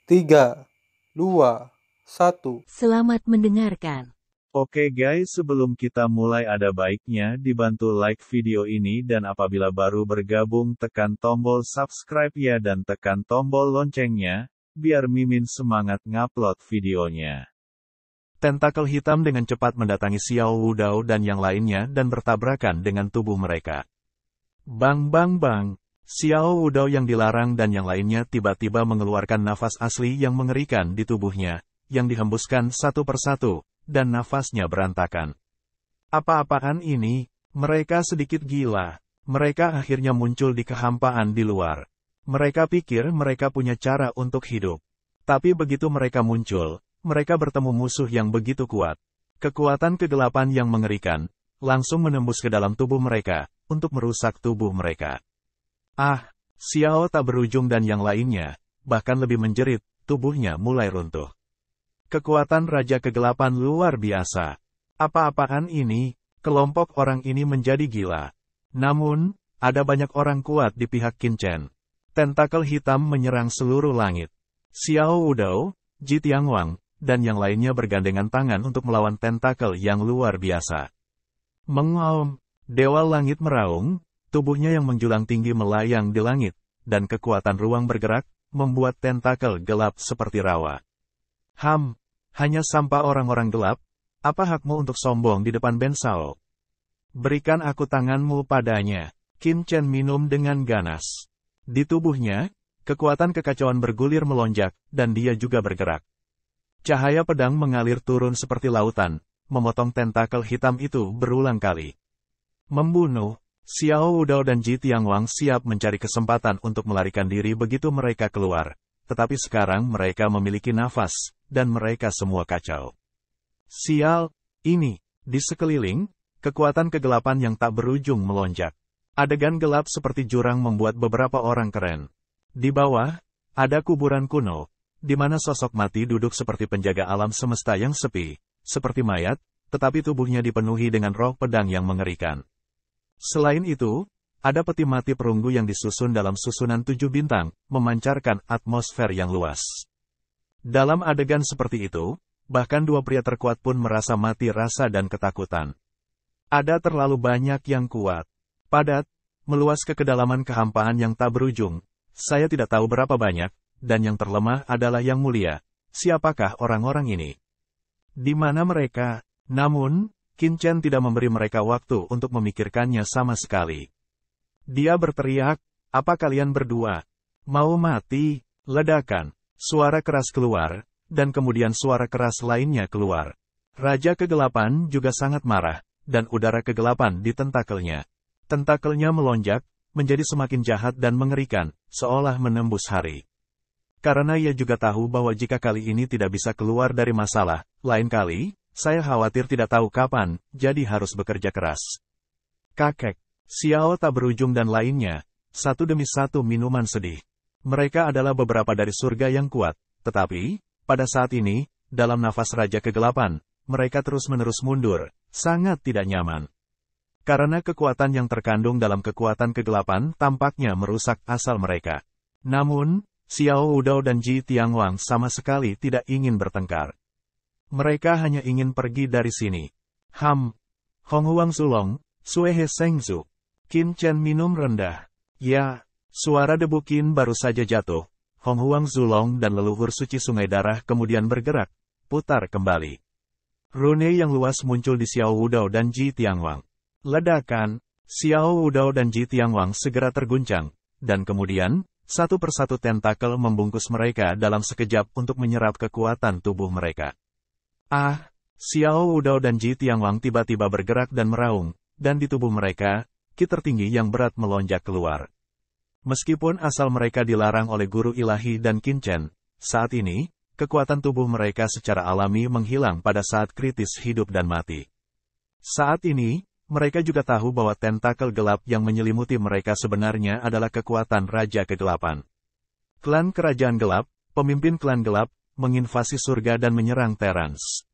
3, 2, 1. Selamat mendengarkan. Oke guys, sebelum kita mulai ada baiknya dibantu like video ini dan apabila baru bergabung tekan tombol subscribe ya dan tekan tombol loncengnya, biar Mimin semangat ngupload videonya. Tentakel hitam dengan cepat mendatangi Xiao Wudao dan yang lainnya dan bertabrakan dengan tubuh mereka. Bang bang bang, Xiao Wudao yang dilarang dan yang lainnya tiba-tiba mengeluarkan nafas asli yang mengerikan di tubuhnya, yang dihembuskan satu persatu, dan nafasnya berantakan. Apa-apaan ini? Mereka sedikit gila. Mereka akhirnya muncul di kehampaan di luar. Mereka pikir mereka punya cara untuk hidup. Tapi begitu mereka muncul, mereka bertemu musuh yang begitu kuat. Kekuatan kegelapan yang mengerikan, langsung menembus ke dalam tubuh mereka, untuk merusak tubuh mereka. Xiao tak berujung dan yang lainnya, bahkan lebih menjerit, tubuhnya mulai runtuh. Kekuatan Raja Kegelapan luar biasa. Apa-apaan ini? Kelompok orang ini menjadi gila. Namun, ada banyak orang kuat di pihak Qin Chen. Tentakel hitam menyerang seluruh langit. Xiao Wudao, Ji Tianguang, dan yang lainnya bergandengan tangan untuk melawan tentakel yang luar biasa. Mengaum, Dewa Langit meraung, tubuhnya yang menjulang tinggi melayang di langit, dan kekuatan ruang bergerak, membuat tentakel gelap seperti rawa. Hanya sampah orang-orang gelap, apa hakmu untuk sombong di depan Ben Shao? Berikan aku tanganmu padanya. Qin Chen minum dengan ganas. Di tubuhnya, kekuatan kekacauan bergulir melonjak, dan dia juga bergerak. Cahaya pedang mengalir turun seperti lautan, memotong tentakel hitam itu berulang kali. Membunuh, Xiao Wudao dan Ji Tianguang siap mencari kesempatan untuk melarikan diri begitu mereka keluar. Tetapi sekarang mereka memiliki nafas, dan mereka semua kacau. Sial, ini, di sekeliling, kekuatan kegelapan yang tak berujung melonjak. Adegan gelap seperti jurang membuat beberapa orang keren. Di bawah, ada kuburan kuno, di mana sosok mati duduk seperti penjaga alam semesta yang sepi, seperti mayat, tetapi tubuhnya dipenuhi dengan roh pedang yang mengerikan. Selain itu, ada peti mati perunggu yang disusun dalam susunan 7 bintang, memancarkan atmosfer yang luas. Dalam adegan seperti itu, bahkan dua pria terkuat pun merasa mati rasa dan ketakutan. Ada terlalu banyak yang kuat, padat, meluas ke kedalaman kehampaan yang tak berujung. Saya tidak tahu berapa banyak, dan yang terlemah adalah yang mulia. Siapakah orang-orang ini? Di mana mereka? Namun, Qin Chen tidak memberi mereka waktu untuk memikirkannya sama sekali. Dia berteriak, "Apa kalian berdua? Mau mati?" Ledakan. Suara keras keluar, dan kemudian suara keras lainnya keluar. Raja Kegelapan juga sangat marah, dan udara kegelapan di tentakelnya. Tentakelnya melonjak, menjadi semakin jahat dan mengerikan, seolah menembus hari. Karena ia juga tahu bahwa jika kali ini tidak bisa keluar dari masalah, lain kali, saya khawatir tidak tahu kapan, jadi harus bekerja keras. Kakek, Xiao tak berujung dan lainnya, satu demi satu minuman sedih. Mereka adalah beberapa dari surga yang kuat, tetapi, pada saat ini, dalam nafas Raja Kegelapan, mereka terus-menerus mundur, sangat tidak nyaman. Karena kekuatan yang terkandung dalam kekuatan kegelapan tampaknya merusak asal mereka. Namun, Xiao Wudao dan Ji Tianguang sama sekali tidak ingin bertengkar. Mereka hanya ingin pergi dari sini. Hong Huang Zulong, Suehe Sengzu. Qin Chen minum rendah. Ya, suara debu Qin baru saja jatuh. Hong Huang Zulong dan leluhur suci sungai darah kemudian bergerak, putar kembali. Rune yang luas muncul di Xiao Wudao dan Ji Tianguang. Ledakan, Xiao Wudao dan Ji Tianguang segera terguncang, dan kemudian, satu persatu tentakel membungkus mereka dalam sekejap untuk menyerap kekuatan tubuh mereka. Xiao Wudao dan Ji Tianguang tiba-tiba bergerak dan meraung, dan di tubuh mereka, ki tertinggi yang berat melonjak keluar. Meskipun asal mereka dilarang oleh guru ilahi dan Qin Chen, saat ini, kekuatan tubuh mereka secara alami menghilang pada saat kritis hidup dan mati. Saat ini, mereka juga tahu bahwa tentakel gelap yang menyelimuti mereka sebenarnya adalah kekuatan Raja Kegelapan. Klan Kerajaan Gelap, pemimpin klan gelap, menginvasi surga dan menyerang Terans.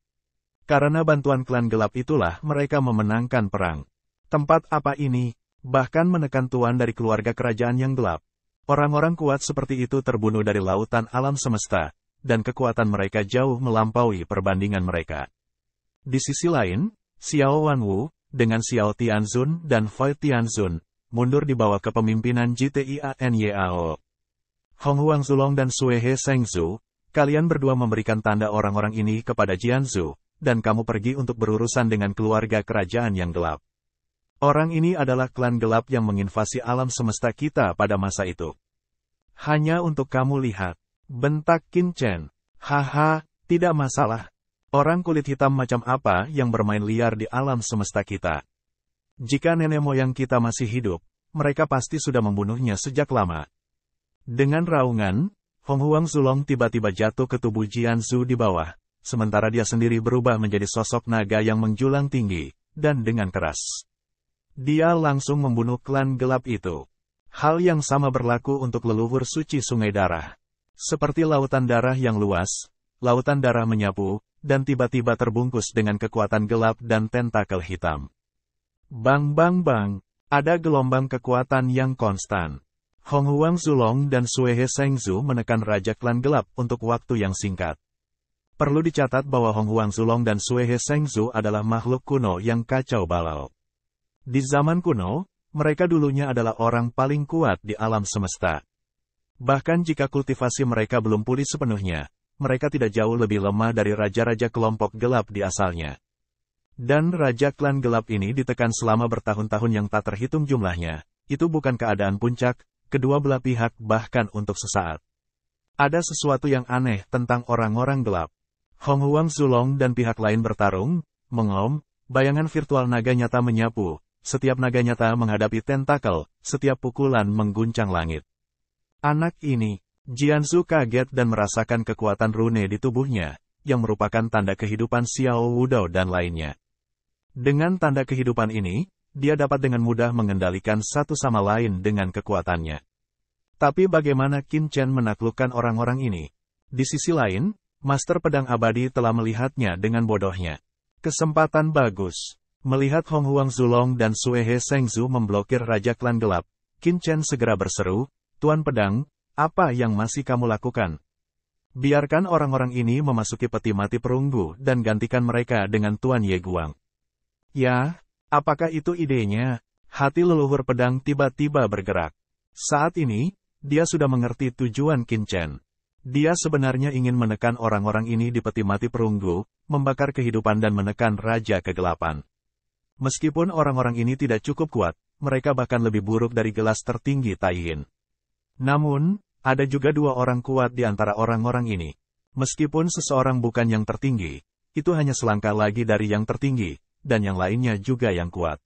Karena bantuan klan gelap itulah mereka memenangkan perang. Tempat apa ini? Bahkan menekan tuan dari keluarga kerajaan yang gelap. Orang-orang kuat seperti itu terbunuh dari lautan alam semesta, dan kekuatan mereka jauh melampaui perbandingan mereka. Di sisi lain, Xiao Wanwu, dengan Xiao Tianzun dan Fei Tianzun, mundur di bawah kepemimpinan Jitianyao. Hong Huangzulong dan Suehe Zhengzhu, kalian berdua memberikan tanda orang-orang ini kepada Jianzhu, dan kamu pergi untuk berurusan dengan keluarga kerajaan yang gelap. Orang ini adalah klan gelap yang menginvasi alam semesta kita pada masa itu. Hanya untuk kamu lihat, bentak Qin Chen. Haha, tidak masalah. Orang kulit hitam macam apa yang bermain liar di alam semesta kita? Jika nenek moyang kita masih hidup, mereka pasti sudah membunuhnya sejak lama. Dengan raungan, Hong Huangzulong tiba-tiba jatuh ke tubuh Jianzhu di bawah, sementara dia sendiri berubah menjadi sosok naga yang menjulang tinggi, dan dengan keras. Dia langsung membunuh klan gelap itu. Hal yang sama berlaku untuk leluhur suci Sungai Darah. Seperti lautan darah yang luas, lautan darah menyapu, dan tiba-tiba terbungkus dengan kekuatan gelap dan tentakel hitam. Bang bang bang, ada gelombang kekuatan yang konstan. Hong Huangzulong dan Suehe Zhengzhu menekan Raja Klan Gelap untuk waktu yang singkat. Perlu dicatat bahwa Hong Huangzulong dan Suehe Zhengzhu adalah makhluk kuno yang kacau balau. Di zaman kuno, mereka dulunya adalah orang paling kuat di alam semesta. Bahkan jika kultivasi mereka belum pulih sepenuhnya, mereka tidak jauh lebih lemah dari raja-raja kelompok gelap di asalnya. Dan Raja Klan Gelap ini ditekan selama bertahun-tahun yang tak terhitung jumlahnya. Itu bukan keadaan puncak, kedua belah pihak bahkan untuk sesaat. Ada sesuatu yang aneh tentang orang-orang gelap. Hong Huangzulong dan pihak lain bertarung, mengom, bayangan virtual naga nyata menyapu, setiap naga nyata menghadapi tentakel, setiap pukulan mengguncang langit. Anak ini, Jianzhu kaget dan merasakan kekuatan rune di tubuhnya, yang merupakan tanda kehidupan Xiao Wudao dan lainnya. Dengan tanda kehidupan ini, dia dapat dengan mudah mengendalikan satu sama lain dengan kekuatannya. Tapi bagaimana Qin Chen menaklukkan orang-orang ini? Di sisi lain, Master Pedang Abadi telah melihatnya dengan bodohnya. Kesempatan bagus. Melihat Hong Huangzulong dan Suehe Zhengzhu memblokir Raja Klan Gelap, Qin Chen segera berseru, "Tuan Pedang, apa yang masih kamu lakukan? Biarkan orang-orang ini memasuki peti mati perunggu dan gantikan mereka dengan Tuan Ye Guang." Ya, apakah itu idenya? Hati leluhur pedang tiba-tiba bergerak. Saat ini, dia sudah mengerti tujuan Qin Chen. Dia sebenarnya ingin menekan orang-orang ini di peti mati perunggu, membakar kehidupan dan menekan Raja Kegelapan. Meskipun orang-orang ini tidak cukup kuat, mereka bahkan lebih buruk dari gelas tertinggi Taiyin. Namun, ada juga dua orang kuat di antara orang-orang ini. Meskipun seseorang bukan yang tertinggi, itu hanya selangkah lagi dari yang tertinggi, dan yang lainnya juga yang kuat.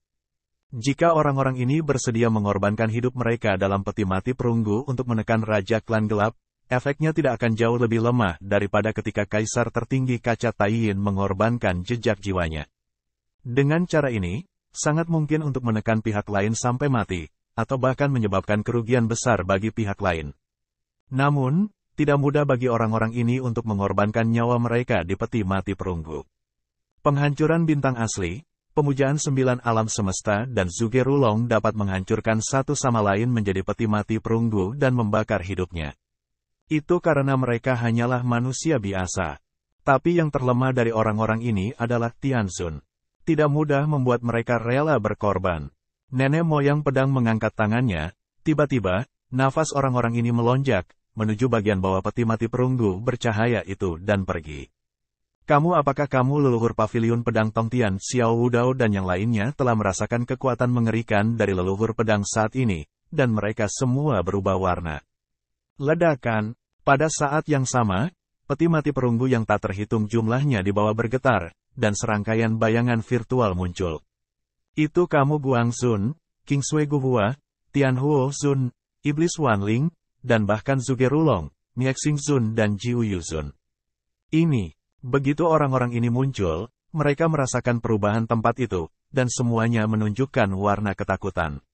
Jika orang-orang ini bersedia mengorbankan hidup mereka dalam peti mati perunggu untuk menekan Raja Klan Gelap, efeknya tidak akan jauh lebih lemah daripada ketika Kaisar tertinggi kaca Taiyin mengorbankan jejak jiwanya. Dengan cara ini, sangat mungkin untuk menekan pihak lain sampai mati, atau bahkan menyebabkan kerugian besar bagi pihak lain. Namun, tidak mudah bagi orang-orang ini untuk mengorbankan nyawa mereka di peti mati perunggu. Penghancuran bintang asli, pemujaan 9 alam semesta dan Zhuge Rulong dapat menghancurkan satu sama lain menjadi peti mati perunggu dan membakar hidupnya. Itu karena mereka hanyalah manusia biasa. Tapi yang terlemah dari orang-orang ini adalah Tianzun. Tidak mudah membuat mereka rela berkorban. Nenek moyang pedang mengangkat tangannya, tiba-tiba, nafas orang-orang ini melonjak, menuju bagian bawah peti mati perunggu bercahaya itu dan pergi. Apakah kamu leluhur paviliun pedang Tongtian, Xiao Wudao dan yang lainnya telah merasakan kekuatan mengerikan dari leluhur pedang saat ini, dan mereka semua berubah warna. Ledakan, pada saat yang sama, peti mati perunggu yang tak terhitung jumlahnya di bawah bergetar, dan serangkaian bayangan virtual muncul. Itu kamu Guangxun, Kingsui Guhua, Tianhuo Zun, Iblis Wanling, dan bahkan Zhuge Rulong, Miexing Zun dan Jiu Yuzun. Ini, begitu orang-orang ini muncul, mereka merasakan perubahan tempat itu, dan semuanya menunjukkan warna ketakutan.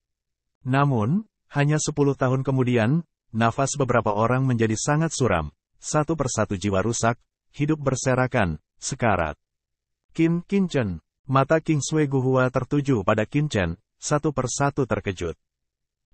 Namun, hanya 10 tahun kemudian, nafas beberapa orang menjadi sangat suram, satu persatu jiwa rusak, hidup berserakan, sekarat. Qin Chen. Mata Kingsui Guhua tertuju pada Qin Chen, satu persatu terkejut.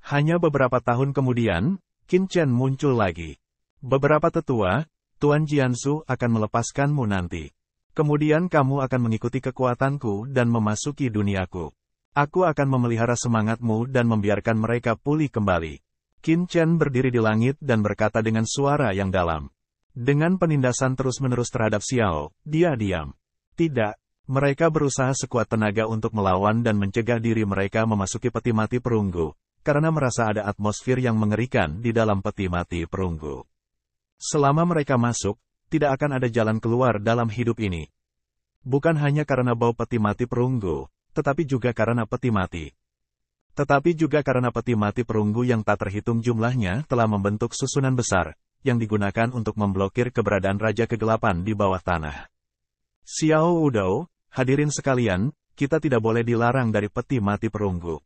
Hanya beberapa tahun kemudian, Qin Chen muncul lagi. Beberapa tetua, Tuan Jianzhu akan melepaskanmu nanti. Kemudian kamu akan mengikuti kekuatanku dan memasuki duniaku. Aku akan memelihara semangatmu dan membiarkan mereka pulih kembali. Qin Chen berdiri di langit dan berkata dengan suara yang dalam. Dengan penindasan terus-menerus terhadap Xiao, dia diam. Tidak, mereka berusaha sekuat tenaga untuk melawan dan mencegah diri mereka memasuki peti mati perunggu, karena merasa ada atmosfer yang mengerikan di dalam peti mati perunggu. Selama mereka masuk, tidak akan ada jalan keluar dalam hidup ini. Bukan hanya karena bau peti mati perunggu, tetapi juga karena peti mati. Tetapi juga karena peti mati perunggu yang tak terhitung jumlahnya telah membentuk susunan besar, yang digunakan untuk memblokir keberadaan Raja Kegelapan di bawah tanah. Xiao Wudou, hadirin sekalian, kita tidak boleh dilarang dari peti mati perunggu.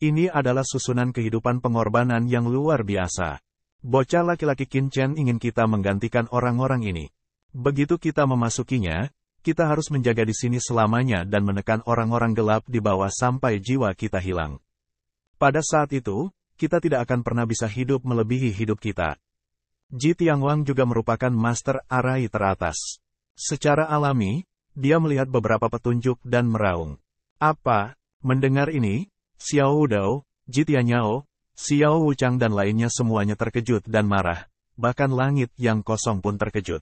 Ini adalah susunan kehidupan pengorbanan yang luar biasa. Bocah laki-laki Qin Chen ingin kita menggantikan orang-orang ini. Begitu kita memasukinya, kita harus menjaga di sini selamanya dan menekan orang-orang gelap di bawah sampai jiwa kita hilang. Pada saat itu, kita tidak akan pernah bisa hidup melebihi hidup kita. Ji Tianguang juga merupakan master arai teratas. Secara alami, dia melihat beberapa petunjuk dan meraung. Apa? Mendengar ini, Xiao Wudou, Ji Tianyao, Xiao Wuchang dan lainnya semuanya terkejut dan marah. Bahkan langit yang kosong pun terkejut.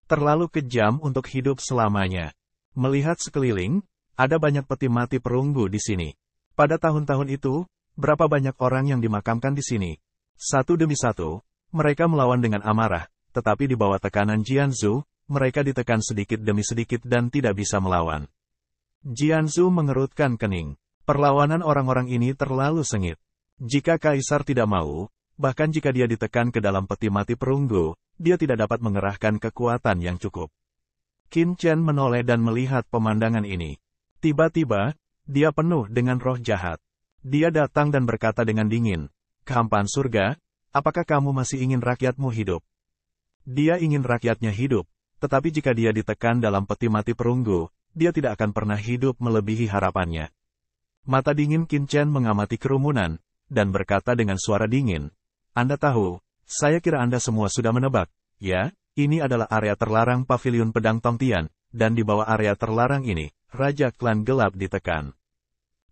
Terlalu kejam untuk hidup selamanya. Melihat sekeliling, ada banyak peti mati perunggu di sini. Pada tahun-tahun itu, berapa banyak orang yang dimakamkan di sini? Satu demi satu, mereka melawan dengan amarah, tetapi di bawah tekanan Jianzhu, mereka ditekan sedikit demi sedikit dan tidak bisa melawan. Jianzhu mengerutkan kening. Perlawanan orang-orang ini terlalu sengit. Jika Kaisar tidak mau, bahkan jika dia ditekan ke dalam peti mati perunggu, dia tidak dapat mengerahkan kekuatan yang cukup. Qin Chen menoleh dan melihat pemandangan ini. Tiba-tiba, dia penuh dengan roh jahat. Dia datang dan berkata dengan dingin, "Kehampaan surga, apakah kamu masih ingin rakyatmu hidup?" Dia ingin rakyatnya hidup, tetapi jika dia ditekan dalam peti mati perunggu, dia tidak akan pernah hidup melebihi harapannya. Mata dingin Qin Chen mengamati kerumunan, dan berkata dengan suara dingin, "Anda tahu, saya kira Anda semua sudah menebak, ya, ini adalah area terlarang Paviliun Pedang Tongtian, dan di bawah area terlarang ini, Raja Klan Gelap ditekan."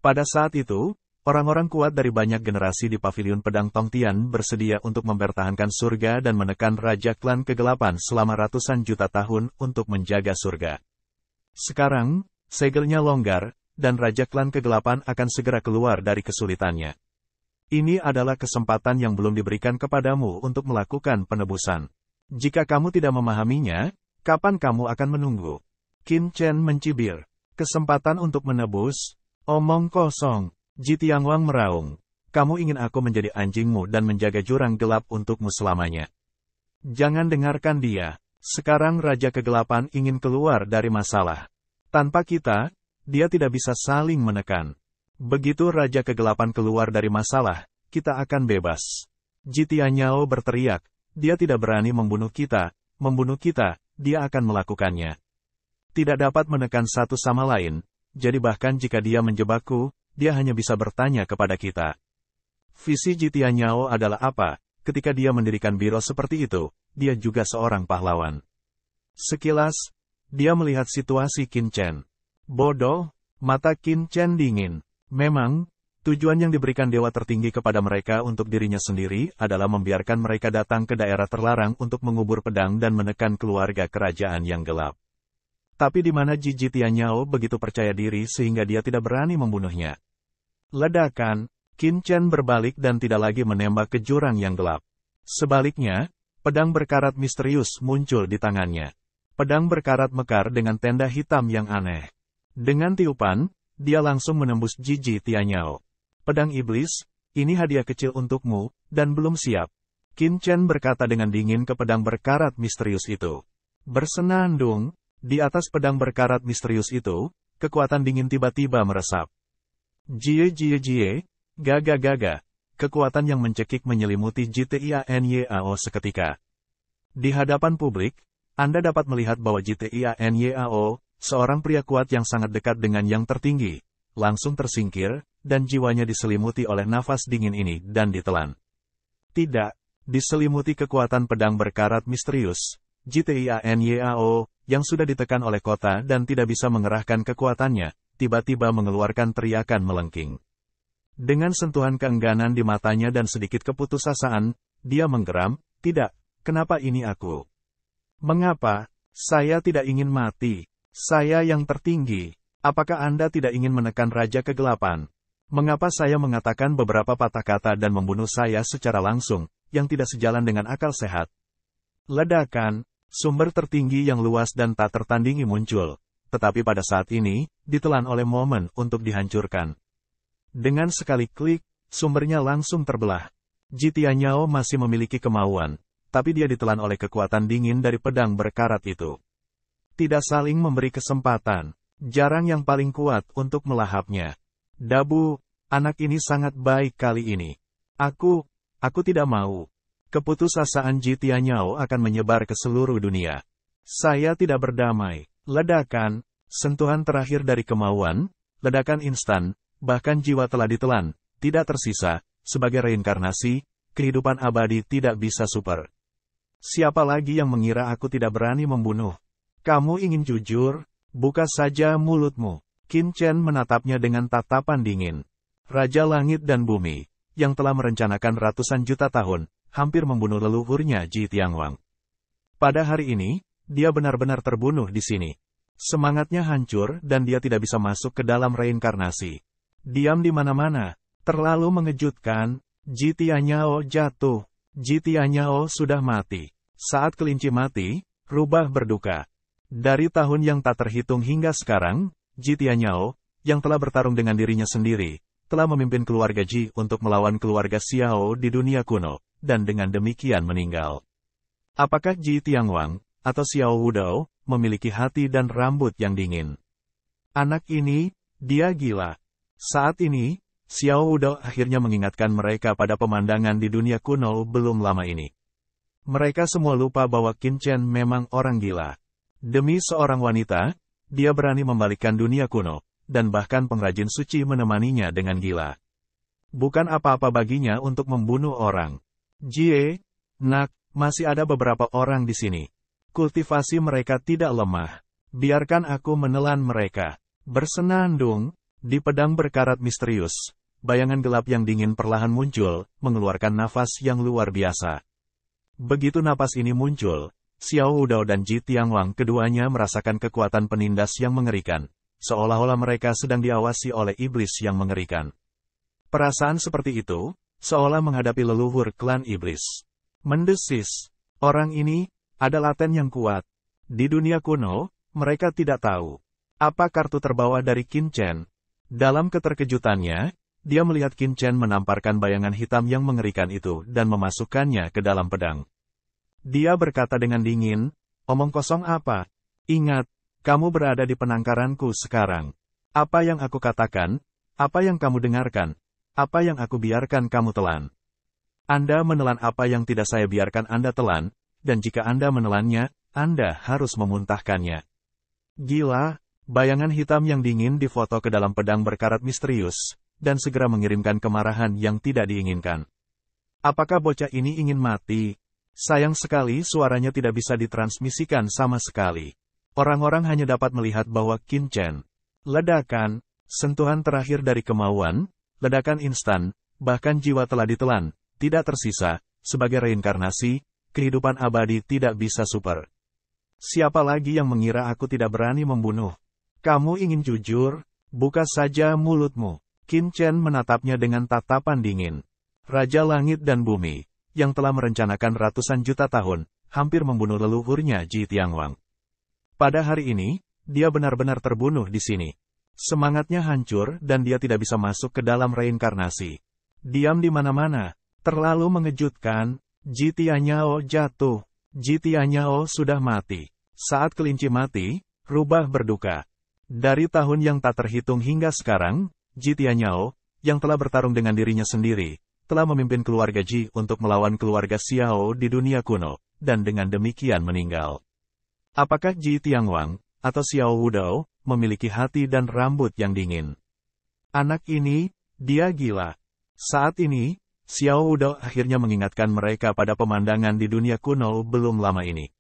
Pada saat itu, orang-orang kuat dari banyak generasi di Paviliun Pedang Tongtian bersedia untuk mempertahankan surga dan menekan Raja Klan Kegelapan selama ratusan juta tahun untuk menjaga surga. Sekarang, segelnya longgar, dan Raja Klan Kegelapan akan segera keluar dari kesulitannya. Ini adalah kesempatan yang belum diberikan kepadamu untuk melakukan penebusan. Jika kamu tidak memahaminya, kapan kamu akan menunggu? Qin Chen mencibir. Kesempatan untuk menebus? Omong kosong. Ji Tianguang meraung. Kamu ingin aku menjadi anjingmu dan menjaga jurang gelap untukmu selamanya. Jangan dengarkan dia. Sekarang Raja Kegelapan ingin keluar dari masalah. Tanpa kita, dia tidak bisa saling menekan. Begitu Raja Kegelapan keluar dari masalah, kita akan bebas. Ji Tianyao berteriak, dia tidak berani membunuh kita, dia akan melakukannya. Tidak dapat menekan satu sama lain, jadi bahkan jika dia menjebakku, dia hanya bisa bertanya kepada kita. Visi Ji Tianyao adalah apa? Ketika dia mendirikan biro seperti itu, dia juga seorang pahlawan. Sekilas, dia melihat situasi Qin Chen. Bodoh, mata Qin Chen dingin. Memang, tujuan yang diberikan dewa tertinggi kepada mereka untuk dirinya sendiri adalah membiarkan mereka datang ke daerah terlarang untuk mengubur pedang dan menekan keluarga kerajaan yang gelap. Tapi di mana Ji Tianyao begitu percaya diri sehingga dia tidak berani membunuhnya. Ledakan, Qin Chen berbalik dan tidak lagi menembak ke jurang yang gelap. Sebaliknya, pedang berkarat misterius muncul di tangannya. Pedang berkarat mekar dengan tenda hitam yang aneh. Dengan tiupan, dia langsung menembus Ji Tianyao. Pedang iblis, ini hadiah kecil untukmu, dan belum siap. Qin Chen berkata dengan dingin ke pedang berkarat misterius itu. Bersenandung, di atas pedang berkarat misterius itu, kekuatan dingin tiba-tiba meresap. Jie, gaga, kekuatan yang mencekik menyelimuti Ji Tianyao seketika. Di hadapan publik, Anda dapat melihat bahwa Ji Tianyao, seorang pria kuat yang sangat dekat dengan yang tertinggi, langsung tersingkir, dan jiwanya diselimuti oleh nafas dingin ini dan ditelan. Tidak, diselimuti kekuatan pedang berkarat misterius, Jitianyao, yang sudah ditekan oleh kota dan tidak bisa mengerahkan kekuatannya, tiba-tiba mengeluarkan teriakan melengking. Dengan sentuhan keengganan di matanya dan sedikit keputusasaan, dia menggeram, "Tidak, kenapa ini aku? Mengapa? Saya tidak ingin mati. Saya yang tertinggi. Apakah Anda tidak ingin menekan Raja Kegelapan? Mengapa saya mengatakan beberapa patah kata dan membunuh saya secara langsung, yang tidak sejalan dengan akal sehat?" Ledakan, sumber tertinggi yang luas dan tak tertandingi muncul, tetapi pada saat ini, ditelan oleh momen untuk dihancurkan. Dengan sekali klik, sumbernya langsung terbelah. Jitianyao masih memiliki kemauan, tapi dia ditelan oleh kekuatan dingin dari pedang berkarat itu. Tidak saling memberi kesempatan, jarang yang paling kuat untuk melahapnya. "Dabu, anak ini sangat baik kali ini. Aku tidak mau." Keputusasaan Jitianyao akan menyebar ke seluruh dunia. "Saya tidak berdamai." Ledakan, sentuhan terakhir dari kemauan, ledakan instan, bahkan jiwa telah ditelan, tidak tersisa, sebagai reinkarnasi, kehidupan abadi tidak bisa super. "Siapa lagi yang mengira aku tidak berani membunuh? Kamu ingin jujur? Buka saja mulutmu." Qin Chen menatapnya dengan tatapan dingin. Raja Langit dan Bumi, yang telah merencanakan ratusan juta tahun, hampir membunuh leluhurnya Ji Tianwang. Pada hari ini, dia benar-benar terbunuh di sini. Semangatnya hancur dan dia tidak bisa masuk ke dalam reinkarnasi. Diam di mana-mana. Terlalu mengejutkan. Jitianyao jatuh. Jitianyao sudah mati. Saat kelinci mati, rubah berduka. Dari tahun yang tak terhitung hingga sekarang, Jitianyao, yang telah bertarung dengan dirinya sendiri, telah memimpin keluarga Ji untuk melawan keluarga Xiao di dunia kuno, dan dengan demikian meninggal. Apakah Ji Tianwang, atau Xiao Wudao, memiliki hati dan rambut yang dingin? Anak ini, dia gila. Saat ini, Xiao Wudao akhirnya mengingatkan mereka pada pemandangan di dunia kuno belum lama ini. Mereka semua lupa bahwa Qin Chen memang orang gila. Demi seorang wanita, dia berani membalikkan dunia kuno, dan bahkan pengrajin suci menemaninya dengan gila. Bukan apa-apa baginya untuk membunuh orang. "Jie, nak, masih ada beberapa orang di sini. Kultivasi mereka tidak lemah. Biarkan aku menelan mereka." Bersenandung, di pedang berkarat misterius, bayangan gelap yang dingin perlahan muncul, mengeluarkan nafas yang luar biasa. Begitu napas ini muncul, Xiao Wudao dan Ji Tianwang keduanya merasakan kekuatan penindas yang mengerikan, seolah-olah mereka sedang diawasi oleh iblis yang mengerikan. Perasaan seperti itu, seolah menghadapi leluhur klan iblis. Mendesis, orang ini ada laten yang kuat. Di dunia kuno, mereka tidak tahu apa kartu terbawa dari Qin Chen. Dalam keterkejutannya, dia melihat Qin Chen menamparkan bayangan hitam yang mengerikan itu dan memasukkannya ke dalam pedang. Dia berkata dengan dingin, "Omong kosong apa? Ingat, kamu berada di penangkaranku sekarang. Apa yang aku katakan? Apa yang kamu dengarkan? Apa yang aku biarkan kamu telan? Anda menelan apa yang tidak saya biarkan Anda telan, dan jika Anda menelannya, Anda harus memuntahkannya." Gila, bayangan hitam yang dingin difoto ke dalam pedang berkarat misterius, dan segera mengirimkan kemarahan yang tidak diinginkan. Apakah bocah ini ingin mati? Sayang sekali suaranya tidak bisa ditransmisikan sama sekali. Orang-orang hanya dapat melihat bahwa Qin Chen. Ledakan, sentuhan terakhir dari kemauan, ledakan instan, bahkan jiwa telah ditelan, tidak tersisa, sebagai reinkarnasi, kehidupan abadi tidak bisa super. "Siapa lagi yang mengira aku tidak berani membunuh? Kamu ingin jujur? Buka saja mulutmu." Qin Chen menatapnya dengan tatapan dingin. Raja Langit dan Bumi, yang telah merencanakan ratusan juta tahun, hampir membunuh leluhurnya Ji Tianwang. Pada hari ini, dia benar-benar terbunuh di sini. Semangatnya hancur dan dia tidak bisa masuk ke dalam reinkarnasi. Diam di mana-mana. Terlalu mengejutkan. Ji Tianyao jatuh. Ji Tianyao sudah mati. Saat kelinci mati, rubah berduka. Dari tahun yang tak terhitung hingga sekarang, Ji Tianyao, yang telah bertarung dengan dirinya sendiri, telah memimpin keluarga Ji untuk melawan keluarga Xiao di dunia kuno, dan dengan demikian meninggal. Apakah Ji Tianwang, atau Xiao Wudao, memiliki hati dan rambut yang dingin? Anak ini, dia gila. Saat ini, Xiao Wudao akhirnya mengingatkan mereka pada pemandangan di dunia kuno belum lama ini.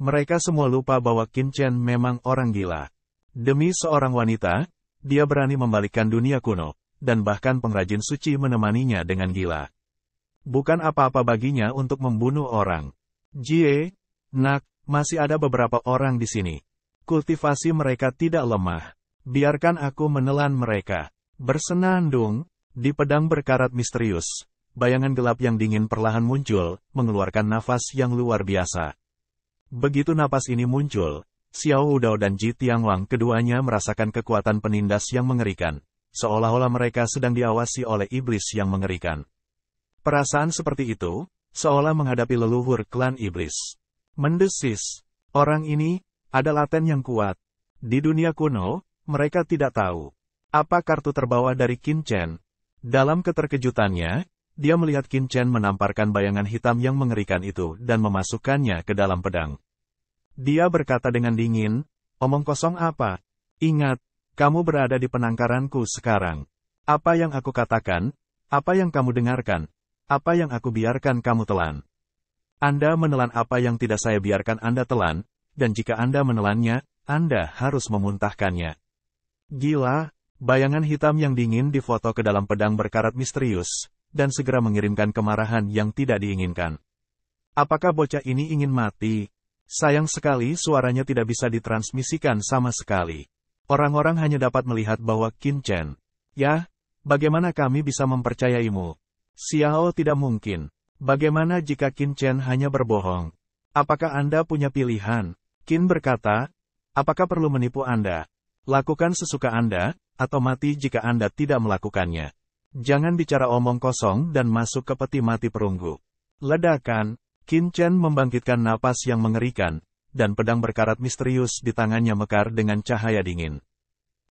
Mereka semua lupa bahwa Qin Chen memang orang gila. Demi seorang wanita, dia berani membalikkan dunia kuno, dan bahkan pengrajin suci menemaninya dengan gila. Bukan apa-apa baginya untuk membunuh orang. Jie, nak, masih ada beberapa orang di sini. Kultivasi mereka tidak lemah. Biarkan aku menelan mereka. Bersenandung, di pedang berkarat misterius, bayangan gelap yang dingin perlahan muncul, mengeluarkan nafas yang luar biasa. Begitu napas ini muncul, Xiao Wudao dan Ji Tianglong keduanya merasakan kekuatan penindas yang mengerikan, seolah-olah mereka sedang diawasi oleh iblis yang mengerikan. Perasaan seperti itu, seolah menghadapi leluhur klan iblis. Mendesis, orang ini ada laten yang kuat. Di dunia kuno, mereka tidak tahu apa kartu terbawa dari Qin Chen. Dalam keterkejutannya, dia melihat Qin Chen menamparkan bayangan hitam yang mengerikan itu dan memasukkannya ke dalam pedang. Dia berkata dengan dingin, "Omong kosong apa? Ingat, kamu berada di penangkaranku sekarang. Apa yang aku katakan, apa yang kamu dengarkan, apa yang aku biarkan kamu telan. Anda menelan apa yang tidak saya biarkan Anda telan, dan jika Anda menelannya, Anda harus memuntahkannya." Gila, bayangan hitam yang dingin difoto ke dalam pedang berkarat misterius, dan segera mengirimkan kemarahan yang tidak diinginkan. Apakah bocah ini ingin mati? Sayang sekali suaranya tidak bisa ditransmisikan sama sekali. Orang-orang hanya dapat melihat bahwa Qin Chen. "Ya, bagaimana kami bisa mempercayaimu? Xiao tidak mungkin. Bagaimana jika Qin Chen hanya berbohong? Apakah Anda punya pilihan?" Qin berkata, "Apakah perlu menipu Anda? Lakukan sesuka Anda, atau mati jika Anda tidak melakukannya. Jangan bicara omong kosong dan masuk ke peti mati perunggu." Ledakan, Qin Chen membangkitkan napas yang mengerikan, dan pedang berkarat misterius di tangannya mekar dengan cahaya dingin.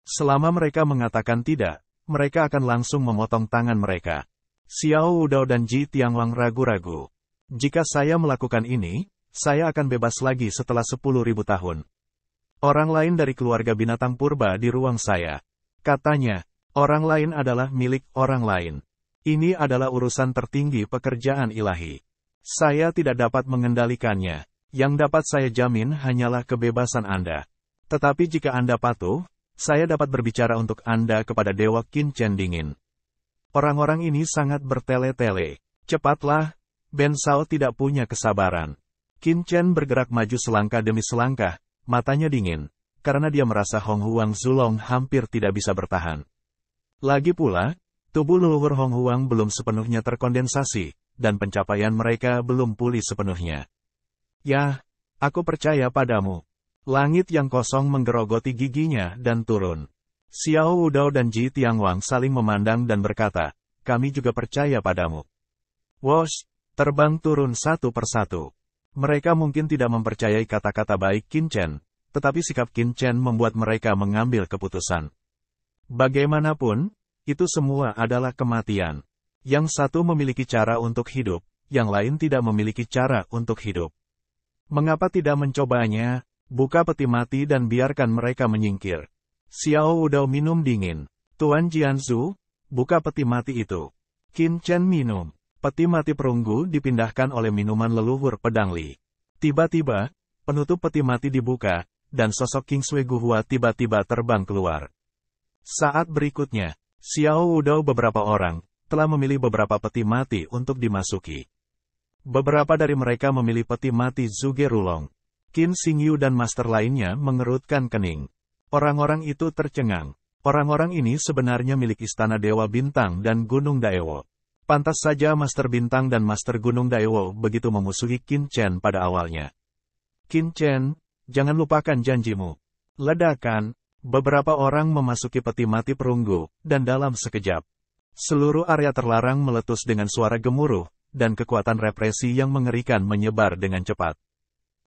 Selama mereka mengatakan tidak, mereka akan langsung memotong tangan mereka. Xiao Wudao dan Ji Tianglong ragu-ragu. "Jika saya melakukan ini, saya akan bebas lagi setelah 10.000 tahun. Orang lain dari keluarga binatang purba di ruang saya," katanya, "orang lain adalah milik orang lain. Ini adalah urusan tertinggi pekerjaan ilahi. Saya tidak dapat mengendalikannya. Yang dapat saya jamin hanyalah kebebasan Anda. Tetapi jika Anda patuh, saya dapat berbicara untuk Anda kepada Dewa Qin Chen dingin." Orang-orang ini sangat bertele-tele. "Cepatlah, Ben Sao tidak punya kesabaran." Qin Chen bergerak maju selangkah demi selangkah, matanya dingin, karena dia merasa Hong Huang Zulong hampir tidak bisa bertahan. Lagi pula, tubuh leluhur Hong Huang belum sepenuhnya terkondensasi, dan pencapaian mereka belum pulih sepenuhnya. "Ya, aku percaya padamu." Langit yang kosong menggerogoti giginya dan turun. Xiao Wudao dan Ji Tianglong saling memandang dan berkata, "Kami juga percaya padamu." Wosh, terbang turun satu persatu. Mereka mungkin tidak mempercayai kata-kata baik Qin Chen, tetapi sikap Qin Chen membuat mereka mengambil keputusan. Bagaimanapun, itu semua adalah kematian. Yang satu memiliki cara untuk hidup, yang lain tidak memiliki cara untuk hidup. Mengapa tidak mencobanya? Buka peti mati dan biarkan mereka menyingkir. Xiao Wudao minum dingin. "Tuan Jianzu, buka peti mati itu." Qin Chen minum. Peti mati perunggu dipindahkan oleh minuman leluhur pedang Li. Tiba-tiba, penutup peti mati dibuka, dan sosok King Sui Guhua tiba-tiba terbang keluar. Saat berikutnya, Xiao Wudao beberapa orang telah memilih beberapa peti mati untuk dimasuki. Beberapa dari mereka memilih peti mati Zhuge Rulong. Qin Xingyu dan master lainnya mengerutkan kening. Orang-orang itu tercengang. Orang-orang ini sebenarnya milik Istana Dewa Bintang dan Gunung Daewo. Pantas saja Master Bintang dan Master Gunung Daewo begitu memusuhi Qin Chen pada awalnya. "Qin Chen, jangan lupakan janjimu." Ledakan, beberapa orang memasuki peti mati perunggu, dan dalam sekejap, seluruh area terlarang meletus dengan suara gemuruh, dan kekuatan represi yang mengerikan menyebar dengan cepat.